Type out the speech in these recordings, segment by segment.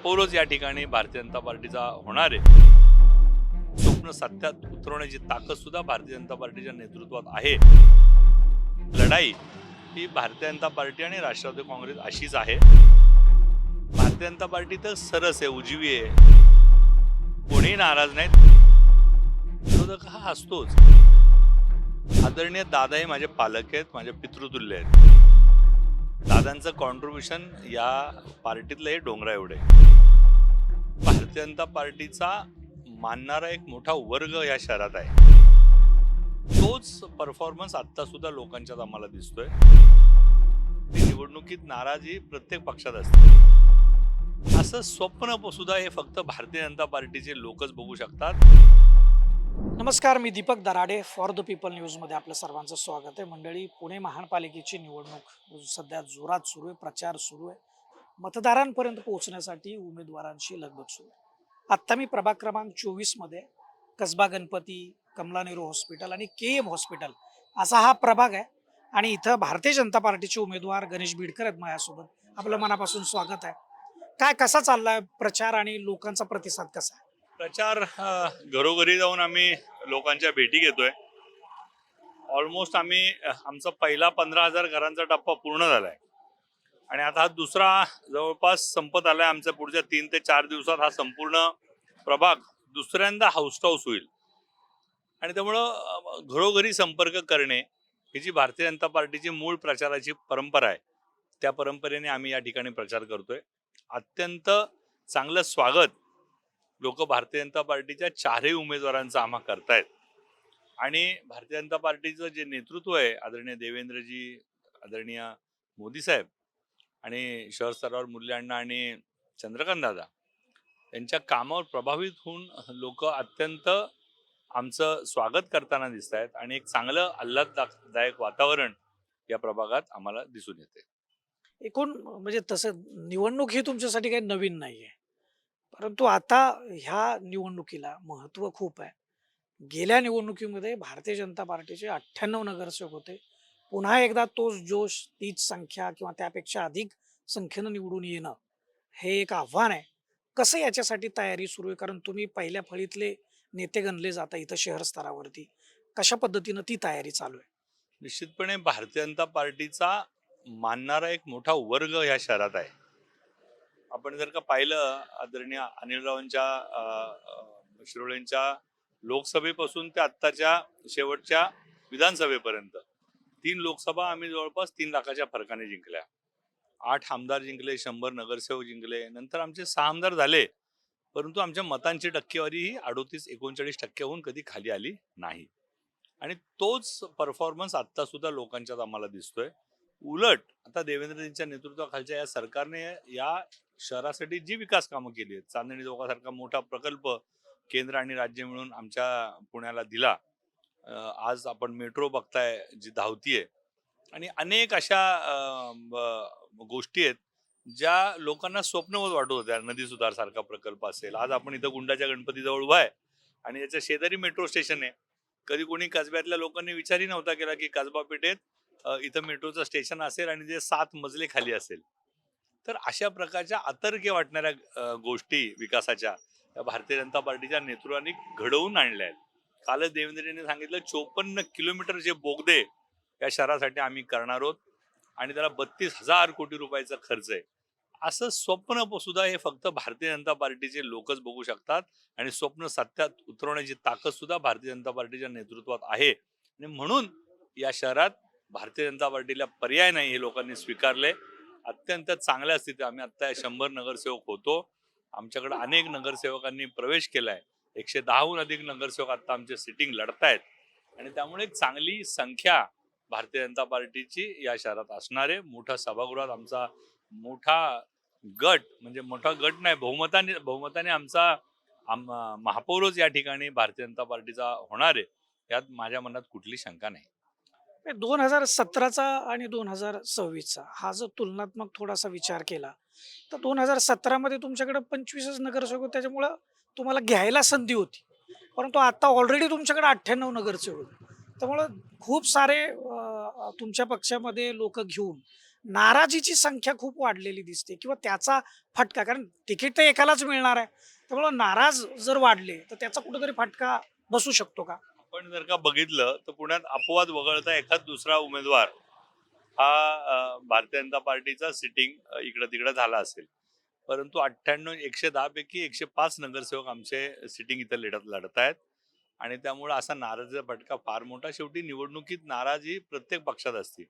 महापौरच या ठिकाणी भारतीय जनता पार्टीचा होणार आहे. स्वप्न सत्यात उतरवण्याची ताकद सुद्धा भारतीय जनता पार्टीच्या नेतृत्वात आहे. लढाई ही भारतीय जनता पार्टी आणि राष्ट्रवादी काँग्रेस अशीच आहे. भारतीय जनता पार्टी तर सरस आहे, उजवी आहे, कोणीही नाराज नाहीत. विरोधक हा असतोच. आदरणीय दादा हे माझे पालक आहेत, माझे पितृतुल्य आहेत. दादांचं कॉन्ट्रीब्युशन या पार्टीतलं हे डोंगरा एवढे. भारतीय जनता पार्टीचा मानणारा एक मोठा वर्ग या शहरात आहे. तोच परफॉर्मन्स आता सुद्धा लोकांच्यात आम्हाला दिसतोय. ती निवडणुकीत नाराजी प्रत्येक पक्षात असते. असं स्वप्न सुद्धा हे फक्त भारतीय जनता पार्टीचे लोकच बघू शकतात. नमस्कार, मी Deepak Darade, for the people न्यूजमध्ये आपलं सर्वांचं स्वागत आहे. मंडळी, पुणे महानपालिकेची निवडणूक सध्या जोरात सुरू आहे, प्रचार सुरू आहे, मतदारांपर्यंत पोहोचण्यासाठी उमेदवारांची लगबग सुरू आहे. आत्ता मी प्रभाग क्रमांक 24मध्ये कसबा गणपती, कमला नेहरू हॉस्पिटल आणि KM हॉस्पिटल असा हा प्रभाग आहे आणि इथं भारतीय जनता पार्टीचे उमेदवार गणेश बीडकर आहेत माझ्यासोबत. आपलं मनापासून स्वागत आहे. काय कसा चाललाय प्रचार आणि लोकांचा प्रतिसाद कसा आहे? प्रचार घरोघरी जाऊन आम्ही लोकांच्या भेटी घेतोय. ऑलमोस्ट आम्ही आमचा पहिला 15,000 घरांचा टप्पा पूर्ण झालाय आणि आता हा दुसरा जवळपास संपत आलाय. आमच्या पुढच्या 3 ते 4 दिवसात हा संपूर्ण प्रभाग दुसऱ्यांदा हाऊस टाऊस होईल आणि त्यामुळं घरोघरी संपर्क करणे ही जी भारतीय जनता पार्टीची मूळ प्रचाराची परंपरा आहे, त्या परंपरेने आम्ही या ठिकाणी प्रचार करतोय. अत्यंत चांगलं स्वागत लोक भारतीय जनता पार्टीच्या चारही उमेदवारांचं आम्हा करतायत आणि भारतीय जनता पार्टीचं जे नेतृत्व आहे, आदरणीय देवेंद्रजी, आदरणीय मोदी साहेब आणि शहर स्तरावर मुरली अण्णा आणि चंद्रकांत दादा यांच्या कामावर प्रभावित होऊन लोक अत्यंत आमचं स्वागत करताना दिसत आहेत आणि एक चांगलं आल्हाददायक वातावरण या प्रभागात आम्हाला दिसून येते. एकूण म्हणजे तसं निवडणूक ही तुमच्यासाठी काही नवीन नाहीये, परंतु आता ह्या निवडणुकीला महत्व खूप आहे. गेल्या निवडणुकीमध्ये भारतीय जनता पार्टीचे 98 नगरसेवक होते. पुन्हा एकदा तोच जोश, तीच संख्या किंवा त्यापेक्षा अधिक संख्येनं निवडून येणं हे एक आव्हान आहे. कसं याच्यासाठी तयारी सुरू आहे? कारण तुम्ही पहिल्या फळीतले नेते गणले जाता इथं शहर स्तरावरती. कशा पद्धतीनं ती तयारी चालू आहे? निश्चितपणे भारतीय जनता पार्टीचा मानणारा एक मोठा वर्ग या शहरात आहे. आपण जर का पाहिलं, आदरणीय अनिलरावांच्या शिरोळेंच्या लोकसभेपासून ते आत्ताच्या शेवटच्या विधानसभेपर्यंत 3 लोकसभा आम्ही जवळपास 3 लाखाच्या फरकाने जिंकल्या. 8 आमदार जिंकले, 100 नगरसेवक जिंकले. नंतर आमचे 6 आमदार झाले, परंतु आमच्या मतांची टक्केवारी ही 38-39% कधी खाली आली नाही आणि तोच परफॉर्मन्स आता सुद्धा लोकांच्यात आम्हाला दिसतोय. उलट आता देवेंद्रजींच्या नेतृत्वाखालच्या या सरकारने या शहरासाठी जी विकास कामं केली आहेत, चांदणी चौकासारखा मोठा प्रकल्प केंद्र आणि राज्य मिळून आमच्या पुण्याला दिला. आज आपण मेट्रो बघताय जी धावतीये आणि अनेक अशा गोष्टी आहेत ज्या लोकांना स्वप्नवत वाटत होत्या. नदी सुधार सारखा प्रकल्प असेल, आज आपण इथं गुंडाच्या गणपतीजवळ उभा आहे आणि याच्या शेजारी मेट्रो स्टेशन आहे. कधी कोणी कसब्यातल्या लोकांनी विचारही नव्हता केला की कसबा पेठेत इथं मेट्रोचं स्टेशन असेल आणि ते 7 मजले खाली असेल. तर अशा प्रकारच्या अतर्क्य वाटणाऱ्या गोष्टी विकासाच्या या भारतीय जनता पार्टीच्या नेतृत्वाने घडवून आणल्या आहेत. कालच देवेंद्रजींनी सांगितलं 54 किलोमीटर जे बोगदे या शहरासाठी आम्ही करणार आहोत आणि त्याला 32,000 कोटी रुपयाचा खर्च आहे. असं स्वप्न सुद्धा हे फक्त भारतीय जनता पार्टीचे लोकच बघू शकतात आणि स्वप्न सत्यात उतरवण्याची ताकद सुद्धा भारतीय जनता पार्टीच्या नेतृत्वात आहे आणि म्हणून या शहरात भारतीय जनता पार्टीला पर्याय नाही हे लोकांनी स्वीकारले. अत्यंत चांगल्या स्थितीत आम्ही आता 100 नगरसेवक होतो. आमच्याकडे अनेक नगरसेवकांनी प्रवेश केलाय. 110हून अधिक नगरसेवक आता आमचे सिटिंग लढतायत आणि त्यामुळे एक चांगली संख्या भारतीय जनता पार्टीची या शहरात असणार आहे. मोठ्या सभागृहात आमचा मोठा गट, म्हणजे मोठा गट नाही, बहुमताने आमचा महापौरच या ठिकाणी भारतीय जनता पार्टीचा होणार आहे, यात माझ्या मनात कुठली शंका नाही. 2017चा आणि 2026चा हा जर तुलनात्मक थोडासा विचार केला तर 2017मध्ये तुमच्याकडे 25च नगरसेवक होते, त्याच्यामुळं तुम्हाला घ्यायला संधी होती. परंतु आता ऑलरेडी तुमच्याकडे 98 नगरसेवक होते. त्यामुळं खूप सारे तुमच्या पक्षामध्ये लोक घेऊन नाराजीची संख्या खूप वाढलेली दिसते किंवा त्याचा फटका, कारण तिकीट तर एकालाच मिळणार आहे, त्यामुळे नाराज जर वाढले तर त्याचा कुठेतरी फटका बसू शकतो का? आपण जर का बघितलं तर पुण्यात अपवाद वगळता एखाद दुसरा उमेदवार हा भारतीय जनता पार्टीचा सिटिंग इकडं तिकडं झाला असेल. परंतु 98 110 पैकी 105 नगरसेवक आमचे सिटिंग इथं लढत आहेत. आणि त्यामुळे असा नाराजीचा फटका फार मोठा. शेवटी निवडणुकीत नाराजी प्रत्येक पक्षात असते.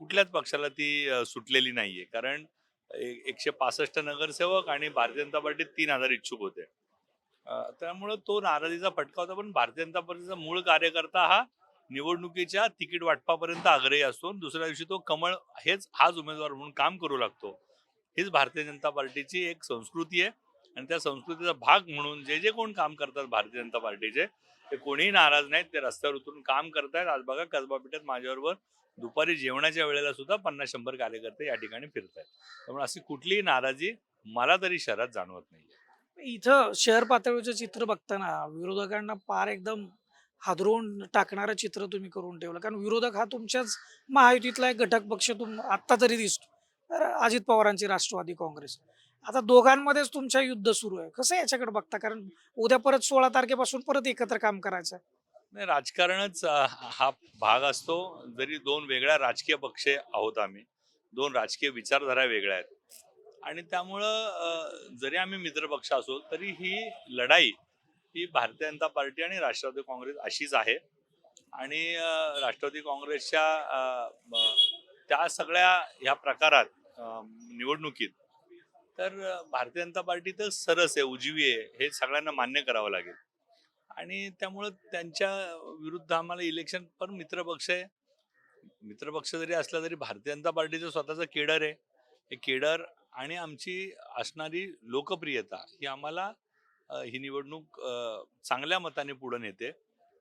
कुठल्याच पक्षाला ती सुटलेली नाहीये. कारण 165 नगरसेवक आणि भारतीय जनता पार्टीत 3000 इच्छुक होते. त्यामुळं तो नाराजीचा फटका होता. पण भारतीय जनता पार्टीचा मूळ कार्यकर्ता हा निवडणुकीच्या तिकीट वाटपापर्यंत आग्रही असतो. दुसऱ्या दिवशी तो कमळ हाच उमेदवार म्हणून काम करू लागतो. हीच भारतीय जनता पार्टीची एक संस्कृती आहे. आणि त्या संस्कृतीचा भाग म्हणून जे जे कोण काम करतात भारतीय जनता पार्टीचे, ते कोणीही नाराज नाहीत. ते रस्त्यावर उतरून काम करतायत. आज बघा कसबा पेठेत माझ्याबरोबर दुपारी जेवणाच्या वेळेला सुद्धा 50-100 कार्यकर्ते या ठिकाणी फिरतायत. त्यामुळे अशी कुठलीही नाराजी मला तरी शहरात जाणवत नाही. इथं शहर पातळीचं चित्र बघताना विरोधकांना पार एकदम हादरवून टाकणारं चित्र तुम्ही करून ठेवलं, कारण विरोधक हा तुमच्याच महायुतीतला एक घटक पक्ष आत्ता तरी दिसतो. तर अजित पवारांची राष्ट्रवादी काँग्रेस, आता दोघांमध्येच तुमच्या युद्ध सुरू आहे. कसं याच्याकडे बघता, कारण उद्या परत 16 तारखेपासून परत एकत्र काम करायचं आहे. नाही, राजकारणच हा भाग असतो. जरी दोन वेगळ्या राजकीय पक्ष आहोत आम्ही, दोन राजकीय विचारधारा वेगळ्या आहेत. आणि त्यामुळं जरी आम्ही मित्रपक्ष असो तरी ही लढाई ही भारतीय जनता पार्टी आणि राष्ट्रवादी काँग्रेस अशीच आहे. आणि राष्ट्रवादी काँग्रेसच्या त्या सगळ्या ह्या प्रकारात निवडणुकीत तर भारतीय जनता पार्टी तर सरस आहे, उजवी आहे, हे सगळ्यांना मान्य करावं लागेल. आणि त्यामुळं त्यांच्या विरुद्ध आम्हाला इलेक्शन पण मित्रपक्ष आहे. मित्रपक्ष जरी असला तरी भारतीय जनता पार्टीचं स्वतःचं केडर आहे. हे केडर आणि आमची असणारी लोकप्रियता ही आम्हाला ही निवडणूक चांगल्या मताने पुढे नेते.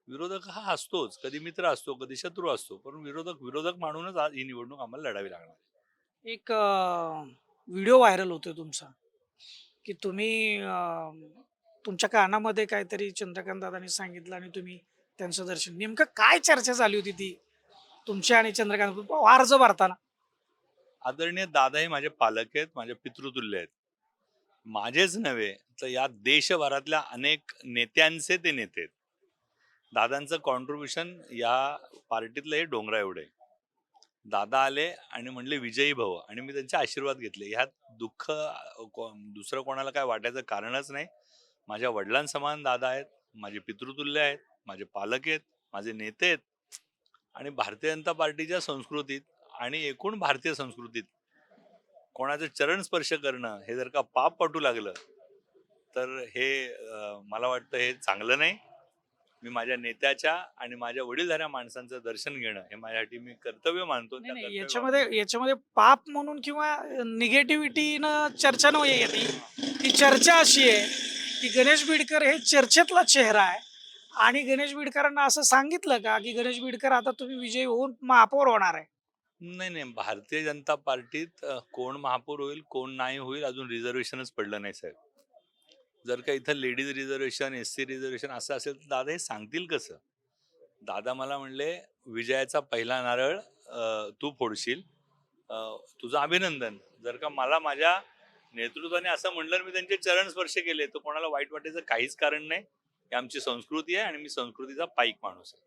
विरोधक हा असतोच, कधी मित्र असतो, कधी शत्रू असतो, पण विरोधक विरोधक मानूनच आज ही निवडणूक आम्हाला लढावी लागणार आहे. एक व्हिडिओ व्हायरल होतोय तुमचा, की तुम्ही तुमच्या कानामध्ये काहीतरी चंद्रकांत दादांनी सांगितलं आणि तुम्ही त्यांचं दर्शन, नेमकं काय चर्चा झाली होती ती तुमच्या आणि चंद्रकांत अर्ज भरताना? आदरणीय दादा हे माझे पालक आहेत, माझे पितृतुल्य आहेत. माझेच नव्हे तर या देशभरातल्या अनेक नेत्यांचे ते नेते आहेत. दादांचं कॉन्ट्रीब्युशन या पार्टीतलं हे डोंगरा एवढे. दादा आले आणि म्हणले विजयी भव, आणि मी त्यांचे आशीर्वाद घेतले. ह्यात दुःख दुसरं कोणाला काय वाटायचं कारणच नाही. माझ्या वडिलांसमान दादा आहेत, माझे पितृतुल्य आहेत, माझे पालक आहेत, माझे नेते आहेत. आणि भारतीय जनता पार्टीच्या संस्कृतीत आणि एकूण भारतीय संस्कृतीत कोणाचं चरण स्पर्श करणं हे जर का पाप पटू लागलं तर हे मला वाटतं हे चांगलं नाही. मी माझ्या नेत्याच्या आणि माझ्या वडीलधाऱ्या माणसांचं दर्शन घेणं हे माझ्यासाठी मी कर्तव्य मानतो. नाही त्या नाही, कर्तव्य याच्यामध्ये पाप म्हणून किंवा निगेटिव्हिटीनं चर्चा नाही येते. ती चर्चा अशी आहे की गणेश बिडकर हे चर्चेतला चेहरा आहे, आणि गणेश बिडकरांना असं सांगितलं का की गणेश बिडकर आता तुम्ही विजयी होऊन महापौर होणार आहे? नाही नाही, भारतीय जनता पार्टीत कोण महापौर होईल कोण नाही होईल अजून रिझर्वेशनच पडलं नाही साहेब. जर का इथं लेडीज रिझर्वेशन, SC रिझर्वेशन असं असेल तर दादा हे सांगतील कसं? दादा मला म्हणले विजयाचा पहिला नारळ तू फोडशील, तुझं अभिनंदन. जर का मला माझ्या नेतृत्वाने असं म्हणलं, मी त्यांचे चरण स्पर्श केले, तर कोणाला वाईट वाटायचं काहीच कारण नाही. ही आमची संस्कृती आहे आणि मी संस्कृतीचा पाईक माणूस आहे.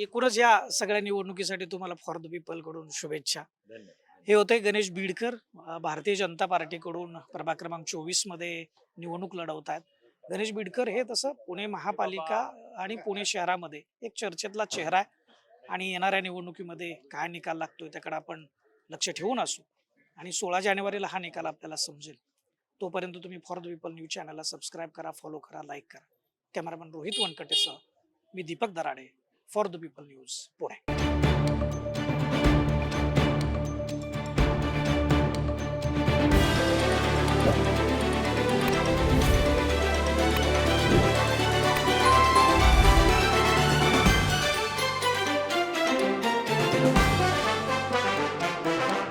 एकूणच या सगळ्या निवडणुकीसाठी तुम्हाला फॉर द पीपल कडून शुभेच्छा. धन्यवाद. हे होते गणेश बिडकर, भारतीय जनता पार्टीकडून प्रभाग क्रमांक 24 मध्ये निवडणूक लढवत आहेत. गणेश बिडकर हे तसं पुणे महापालिका आणि पुणे शहरामध्ये एक चर्चेतला चेहरा आहे, आणि येणाऱ्या निवडणुकीमध्ये काय निकाल लागतोय त्याकडे आपण लक्ष ठेवून असू, आणि 16 जानेवारीला हा निकाल आपल्याला समजेल. तोपर्यंत तुम्ही फॉर द पीपल न्यूज चॅनलला सबस्क्राईब करा, फॉलो करा, लाईक करा. कॅमेरामॅन रोहित वनकटेसह मी Deepak Darade, for the people news, Pune.